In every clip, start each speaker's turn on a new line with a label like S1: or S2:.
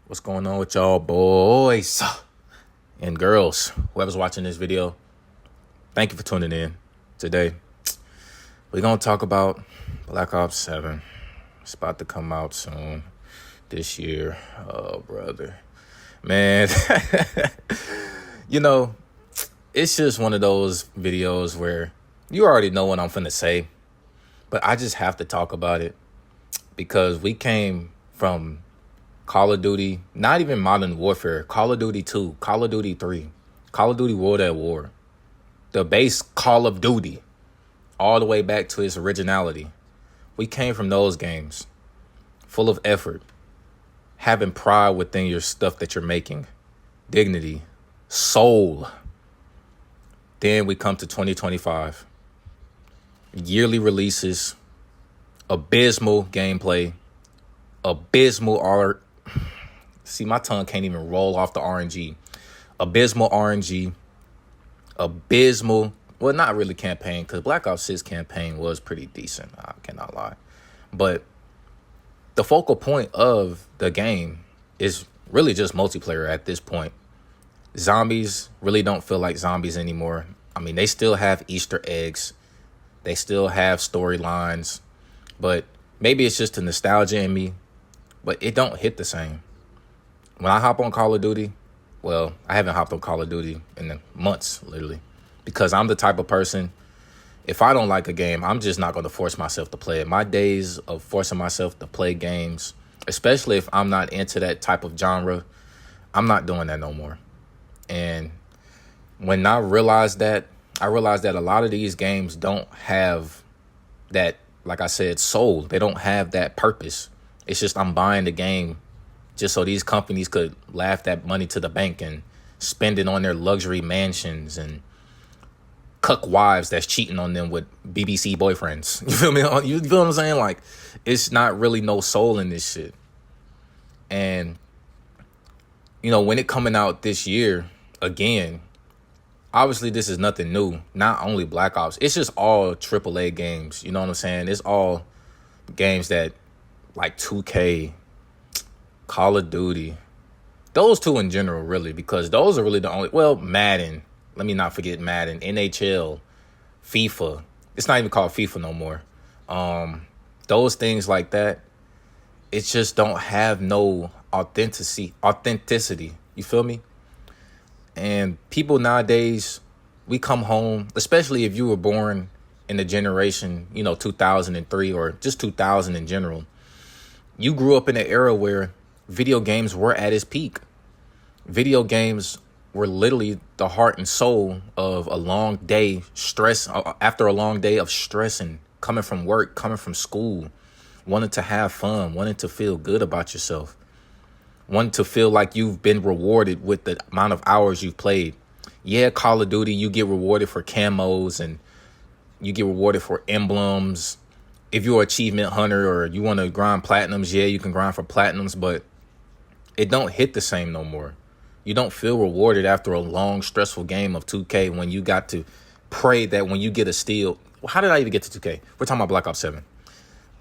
S1: What's going on with y'all boys and girls? Whoever's watching this video, thank you for tuning in. Today, we're going to talk about Black Ops 7. It's about to come out soon this year. Oh, brother. Man, it's just one of those videos where you already know what I'm finna say, but I just have to talk about it because we came from Call of Duty, not even Modern Warfare, Call of Duty 2, Call of Duty 3, Call of Duty World at War, the base Call of Duty, all the way back to its originality. We came from those games, full of effort, having pride within your stuff that you're making, dignity, soul. Then we come to 2025, yearly releases, abysmal gameplay, abysmal art. See, my tongue can't even roll off the RNG. Abysmal RNG. Abysmal. Well, not really campaign, because Black Ops 6 campaign was pretty decent. I cannot lie. But the focal point of the game is really just multiplayer at this point. Zombies really don't feel like zombies anymore. I mean, they still have Easter eggs. They still have storylines. But maybe it's just the nostalgia in me. But it don't hit the same. When I hop on Call of Duty, well, I haven't hopped on Call of Duty in months, literally. Because I'm the type of person, if I don't like a game, I'm just not going to force myself to play it. My days of forcing myself to play games, especially if I'm not into that type of genre, I'm not doing that no more. And when I realized that a lot of these games don't have that, like I said, soul. They don't have that purpose. It's just I'm buying the game just so these companies could laugh that money to the bank and spend it on their luxury mansions and cuck wives that's cheating on them with BBC boyfriends. You feel me? You feel what I'm saying? Like, it's not really no soul in this shit. And, when it coming out this year, again, obviously this is nothing new. Not only Black Ops. It's just all AAA games. You know what I'm saying? It's all games that, like 2K, Call of Duty, those two in general, really, because those are really the only, well, Madden, let me not forget Madden, NHL, FIFA, it's not even called FIFA no more. Those things like that, it just don't have no authenticity, you feel me? And people nowadays, we come home, especially if you were born in the generation, 2003 or just 2000 in general. You grew up in an era where video games were at its peak. Video games were literally the heart and soul of a long day after a long day of stressing, coming from work, coming from school, wanting to have fun, wanting to feel good about yourself, wanting to feel like you've been rewarded with the amount of hours you've played. Yeah, Call of Duty, you get rewarded for camos and you get rewarded for emblems. If you're an achievement hunter or you want to grind platinums, yeah, you can grind for platinums, but it don't hit the same no more. You don't feel rewarded after a long, stressful game of 2K when you got to pray that when you get a steal. Well, how did I even get to 2K? We're talking about Black Ops 7.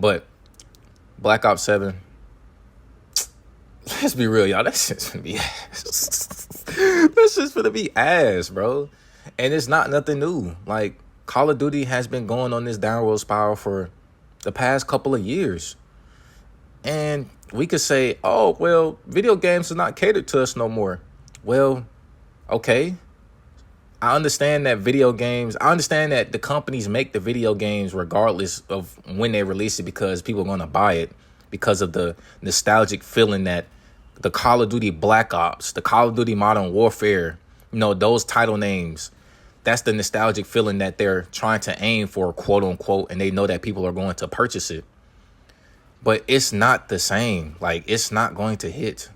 S1: But Black Ops 7, let's be real, y'all. That shit's gonna be ass. That's just gonna be ass, bro. And it's not nothing new. Like, Call of Duty has been going on this downward spiral for the past couple of years. And we could say, oh, well, video games are not catered to us no more. Well, okay. I understand that the companies make the video games regardless of when they release it because people are going to buy it because of the nostalgic feeling that the Call of Duty Black Ops, the Call of Duty Modern Warfare, those title names, that's the nostalgic feeling that they're trying to aim for, quote unquote, and they know that people are going to purchase it. But it's not the same. Like, it's not going to hit.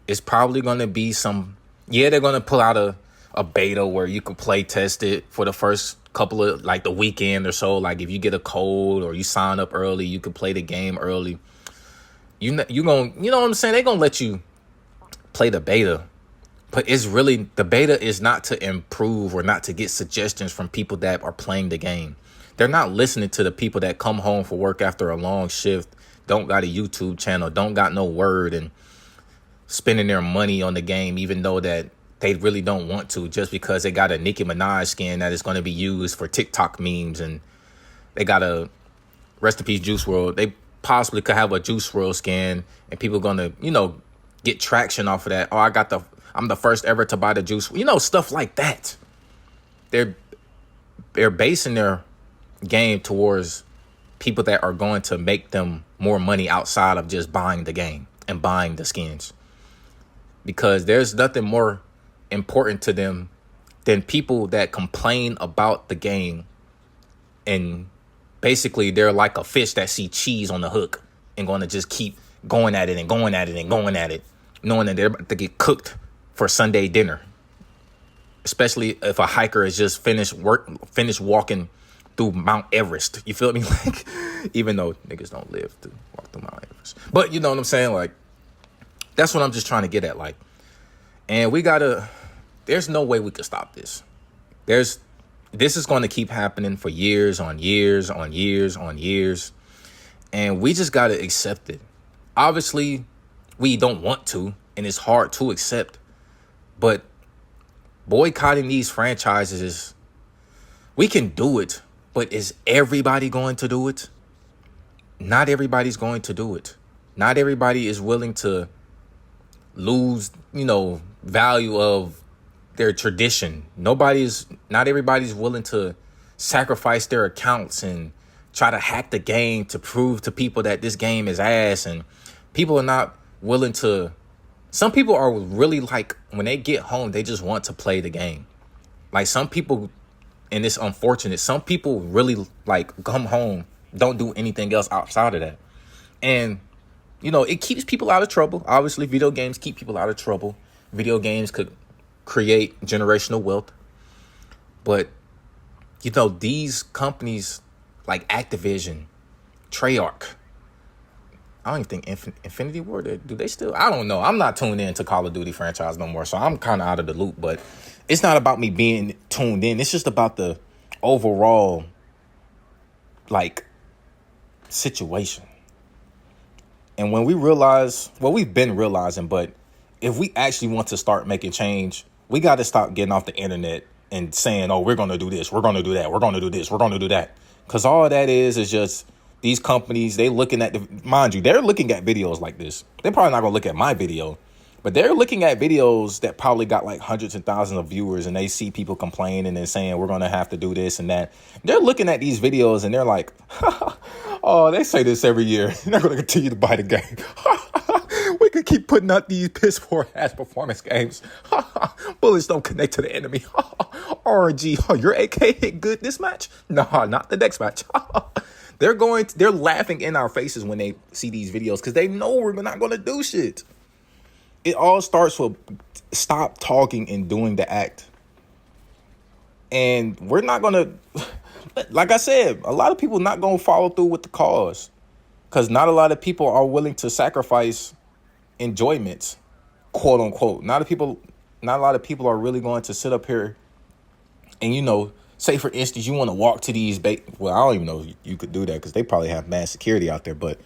S1: It's probably going to be they're going to pull out a beta where you can play test it for the first couple of, like, the weekend or so. Like, if you get a code or you sign up early, you can play the game early. You know what I'm saying? They're going to let you play the beta. But it's really, the beta is not to improve or not to get suggestions from people that are playing the game. They're not listening to the people that come home from work after a long shift, don't got a YouTube channel, don't got no word, and spending their money on the game, even though that they really don't want to, just because they got a Nicki Minaj skin that is going to be used for TikTok memes, and they got a rest in peace Juice WRLD. They possibly could have a Juice WRLD skin, and people going to, get traction off of that. Oh, I'm the first ever to buy the Juice, stuff like that. They're basing their game towards people that are going to make them more money outside of just buying the game and buying the skins, because there's nothing more important to them than people that complain about the game, and basically they're like a fish that see cheese on the hook and going to just keep going at it and going at it and going at it, knowing that they're about to get cooked for Sunday dinner. Especially if a hiker is just finished walking through Mount Everest. You feel me? Like, even though niggas don't live to walk through Mount Everest. But you know what I'm saying? Like, that's what I'm just trying to get at. Like, and there's no way we could stop this. This is going to keep happening for years on years on years on years. And we just got to accept it. Obviously, we don't want to, and it's hard to accept. But boycotting these franchises, we can do it, but is everybody going to do it? Not everybody's going to do it. Not everybody is willing to lose, value of their tradition. Not everybody's willing to sacrifice their accounts and try to hack the game to prove to people that this game is ass. And people are not willing to. Some people are really like, when they get home, they just want to play the game. Like, some people, and it's unfortunate, some people really like come home, don't do anything else outside of that. And, it keeps people out of trouble. Obviously, video games keep people out of trouble. Video games could create generational wealth. But, these companies like Activision, Treyarch, I don't even think Infinity Ward, do they still? I don't know. I'm not tuned in to Call of Duty franchise no more, so I'm kind of out of the loop. But it's not about me being tuned in. It's just about the overall, situation. And when we realize, we've been realizing, but if we actually want to start making change, we got to stop getting off the internet and saying, oh, we're going to do this, we're going to do that, we're going to do this, we're going to do that. Because all that is just these companies, they're looking at videos like this. They're probably not going to look at my video, but they're looking at videos that probably got like hundreds and thousands of viewers, and they see people complaining and saying, we're going to have to do this and that. They're looking at these videos and they're like, oh, they say this every year. They're going to continue to buy the game. We could keep putting out these piss poor ass performance games. Bullets don't connect to the enemy. RNG, your AK hit good this match? Nah, not the next match. They're laughing in our faces when they see these videos, because they know we're not going to do shit. It all starts with stop talking and doing the act. And we're not going to, like I said, a lot of people not going to follow through with the cause, because not a lot of people are willing to sacrifice enjoyments, quote unquote. Not a lot of people are really going to sit up here and, say, for instance, you want to walk to these, well, I don't even know if you could do that, because they probably have mass security out there. But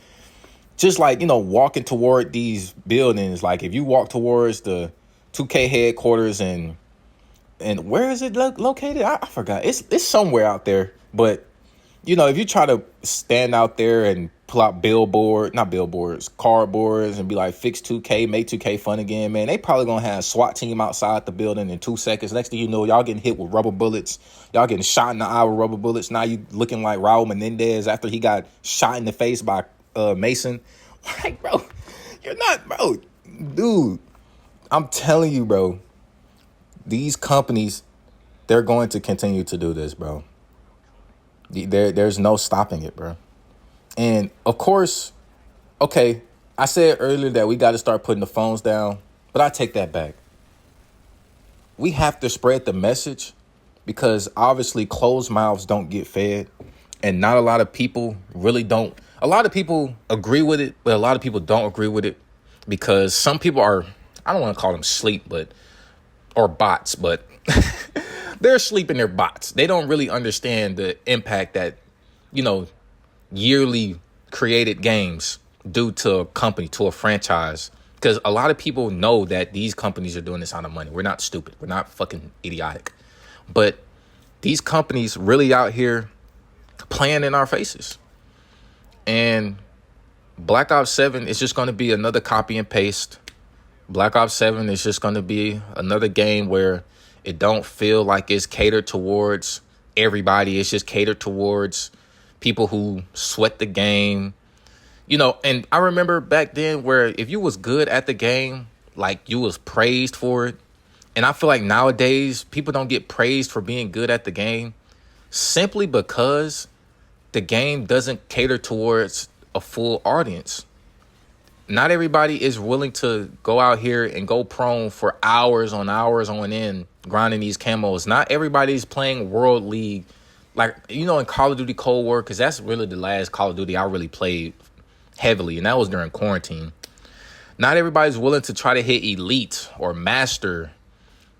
S1: just like, walking toward these buildings, like if you walk towards the 2K headquarters and where is it located? I forgot. It's somewhere out there. But, if you try to stand out there and pull out cardboards and be like, fix 2K, make 2K fun again, man, they probably going to have a SWAT team outside the building in 2 seconds. Next thing you know, y'all getting hit with rubber bullets. Y'all getting shot in the eye with rubber bullets. Now you looking like Raul Menendez after he got shot in the face by Mason. Like, bro, you're not, bro. Dude, I'm telling you, bro, these companies, they're going to continue to do this, bro. There's no stopping it, bro. And of course, okay, I said earlier that we got to start putting the phones down, but I take that back. We have to spread the message, because obviously closed mouths don't get fed, and not a lot of people really don't. A lot of people agree with it, but a lot of people don't agree with it, because some people are, I don't want to call them sleep, or bots, but they're asleep in their bots. They don't really understand the impact that, yearly created games do to a company, to a franchise. Because a lot of people know that these companies are doing this out of money. We're not stupid. We're not fucking idiotic. But these companies really out here playing in our faces. And Black Ops 7 is just going to be another copy and paste. Black Ops 7 is just going to be another game where it don't feel like it's catered towards everybody. It's just catered towards people who sweat the game. You know, and I remember back then where if you was good at the game, like you was praised for it. And I feel like nowadays people don't get praised for being good at the game simply because the game doesn't cater towards a full audience. Not everybody is willing to go out here and go prone for hours on end grinding these camos. Not everybody's playing World League. Like, you know, in Call of Duty Cold War, because that's really the last Call of Duty I really played heavily, and that was during quarantine. Not everybody's willing to try to hit elite or master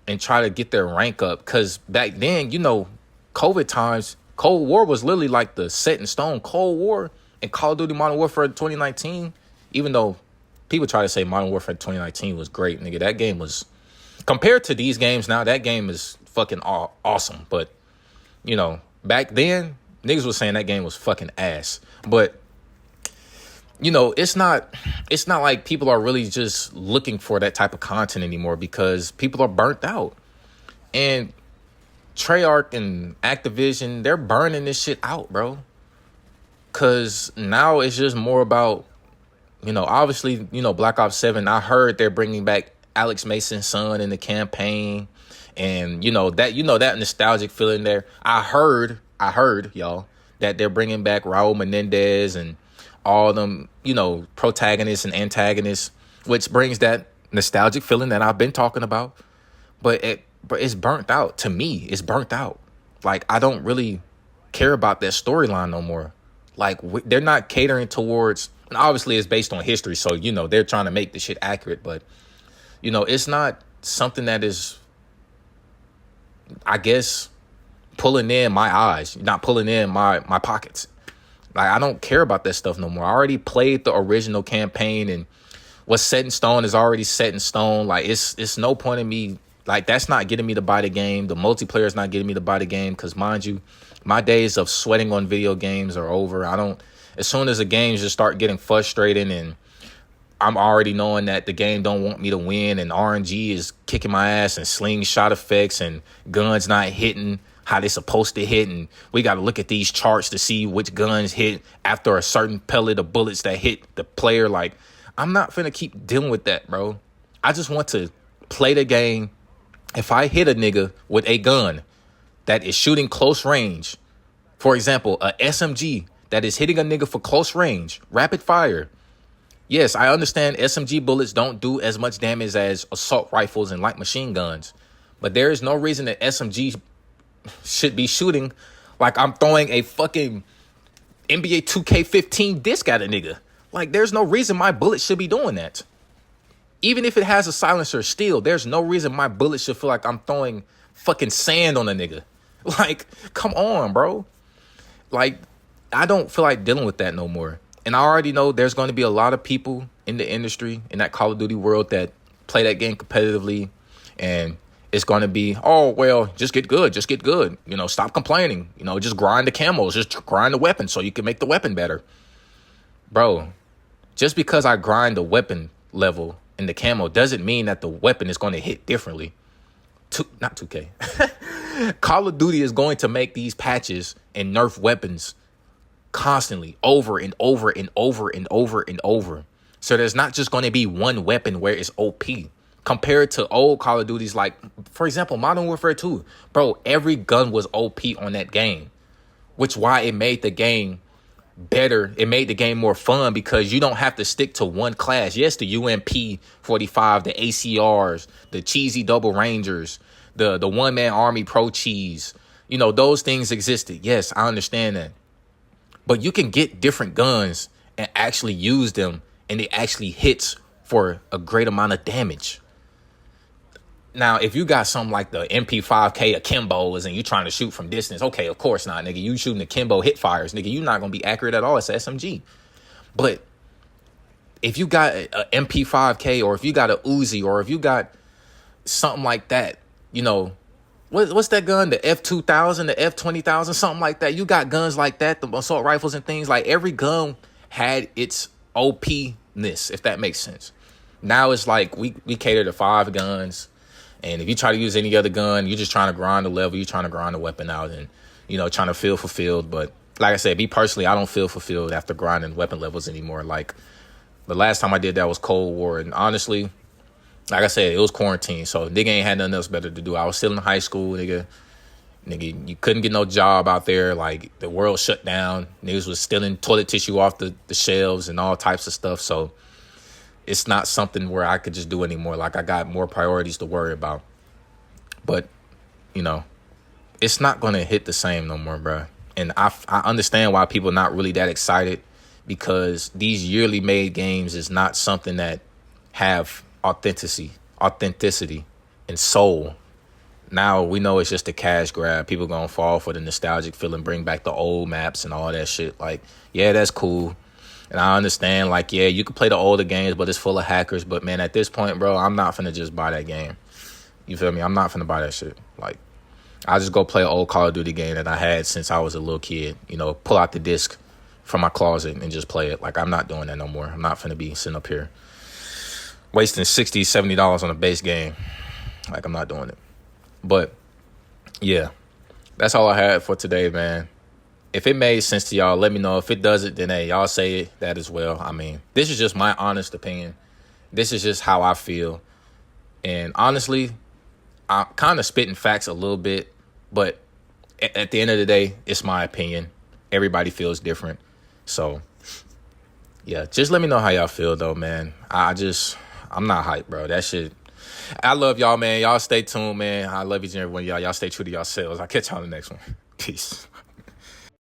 S1: and try to get their rank up, because back then, you know, COVID times, Cold War was literally like the set in stone. Cold War and Call of Duty Modern Warfare 2019, even though people try to say Modern Warfare 2019 was great, nigga, that game was, compared to these games now, that game is fucking awesome. But, you know, back then, niggas was saying that game was fucking ass. But, you know, it's not like people are really just looking for that type of content anymore because people are burnt out. And Treyarch and Activision, they're burning this shit out, bro. Because now it's just more about, you know, obviously, you know, Black Ops 7, I heard they're bringing back Alex Mason's son in the campaign. And, you know, that nostalgic feeling there. I heard, y'all, that they're bringing back Raul Menendez and all them, you know, protagonists and antagonists, which brings that nostalgic feeling that I've been talking about. But it's burnt out. To me, it's burnt out. Like, I don't really care about that storyline no more. Like, they're not catering towards, and obviously it's based on history, so, you know, they're trying to make the shit accurate, but, you know, it's not something that is, I guess, pulling in my eyes, not pulling in my pockets. Like, I don't care about that stuff no more. I already played the original campaign, and what's set in stone is already set in stone. Like, it's no point in me, like, that's not getting me to buy the game. The multiplayer is not getting me to buy the game, because, mind you, my days of sweating on video games are over. As soon as the games just start getting frustrating and I'm already knowing that the game don't want me to win and RNG is kicking my ass and slingshot effects and guns not hitting how they supposed to hit, and we got to look at these charts to see which guns hit after a certain pellet of bullets that hit the player. Like, I'm not finna keep dealing with that, bro. I just want to play the game. If I hit a nigga with a gun that is shooting close range, for example, a SMG that is hitting a nigga for close range, rapid fire. Yes, I understand SMG bullets don't do as much damage as assault rifles and light machine guns, but there is no reason that SMG should be shooting like I'm throwing a fucking NBA 2K15 disc at a nigga. Like, there's no reason my bullet should be doing that. Even if it has a silencer still, there's no reason my bullet should feel like I'm throwing fucking sand on a nigga. Like, come on, bro. Like, I don't feel like dealing with that no more. And I already know there's going to be a lot of people in the industry, in that Call of Duty world, that play that game competitively, and it's going to be, oh, well, just get good. You know, stop complaining. You know, just grind the camos. Just grind the weapon so you can make the weapon better. Bro, just because I grind the weapon level in the camo doesn't mean that the weapon is going to hit differently. Not 2K. Call of Duty is going to make these patches and nerf weapons constantly, over and over and over and over and over. So there's not just going to be one weapon where it's OP. Compared to old Call of Duties, like, for example, Modern Warfare 2. Bro, every gun was OP on that game, which why it made the game better. It made the game more fun because you don't have to stick to one class. Yes, the UMP 45, the ACRs, the cheesy double rangers, the one-man army pro cheese. You know, those things existed. Yes, I understand that. But you can get different guns and actually use them, and it actually hits for a great amount of damage. Now, if you got something like the MP5K Akimbos and you trying to shoot from distance, okay, of course not, nigga. You shooting Akimbo hit fires, nigga. You're not going to be accurate at all. It's SMG. But if you got a MP5K, or if you got a Uzi, or if you got something like that, you know, what's that gun? The F2000, the F20000, something like that. You got guns like that, the assault rifles and things. Like, every gun had its OP-ness, if that makes sense. Now it's like we cater to 5 guns, and if you try to use any other gun, you're just trying to grind the level, you're trying to grind the weapon out, and, you know, trying to feel fulfilled. But like I said, me personally, I don't feel fulfilled after grinding weapon levels anymore. Like, the last time I did that was Cold War, and honestly, like I said, it was quarantine, so nigga ain't had nothing else better to do. I was still in high school, nigga, you couldn't get no job out there. Like, the world shut down. Niggas was stealing toilet tissue off the shelves and all types of stuff. So it's not something where I could just do anymore. Like, I got more priorities to worry about. But, you know, it's not going to hit the same no more, bro. And I understand why people not really that excited, because these yearly made games is not something that have authenticity and soul. Now we know it's just a cash grab. People gonna fall for the nostalgic feeling, bring back the old maps and all that shit. Like, yeah, that's cool. And I understand, like, yeah, you can play the older games, but it's full of hackers. But, man, at this point, bro, I'm not finna just buy that game. You feel me? I'm not finna buy that shit. Like, I just go play an old Call of Duty game that I had since I was a little kid. You know, pull out the disc from my closet and just play it. Like, I'm not doing that no more. I'm not finna be sitting up here wasting $60, $70 on a base game. Like, I'm not doing it. But, yeah, that's all I had for today, man. If it made sense to y'all, let me know. If it doesn't, then, hey, y'all say that as well. I mean, this is just my honest opinion. This is just how I feel. And honestly, I'm kind of spitting facts a little bit, but at the end of the day, it's my opinion. Everybody feels different. So, yeah, just let me know how y'all feel, though, man. I'm not hyped, bro. That shit. I love y'all, man. Y'all stay tuned, man. I love each and every one of y'all. Y'all stay true to yourselves. I'll catch y'all on the next one. Peace.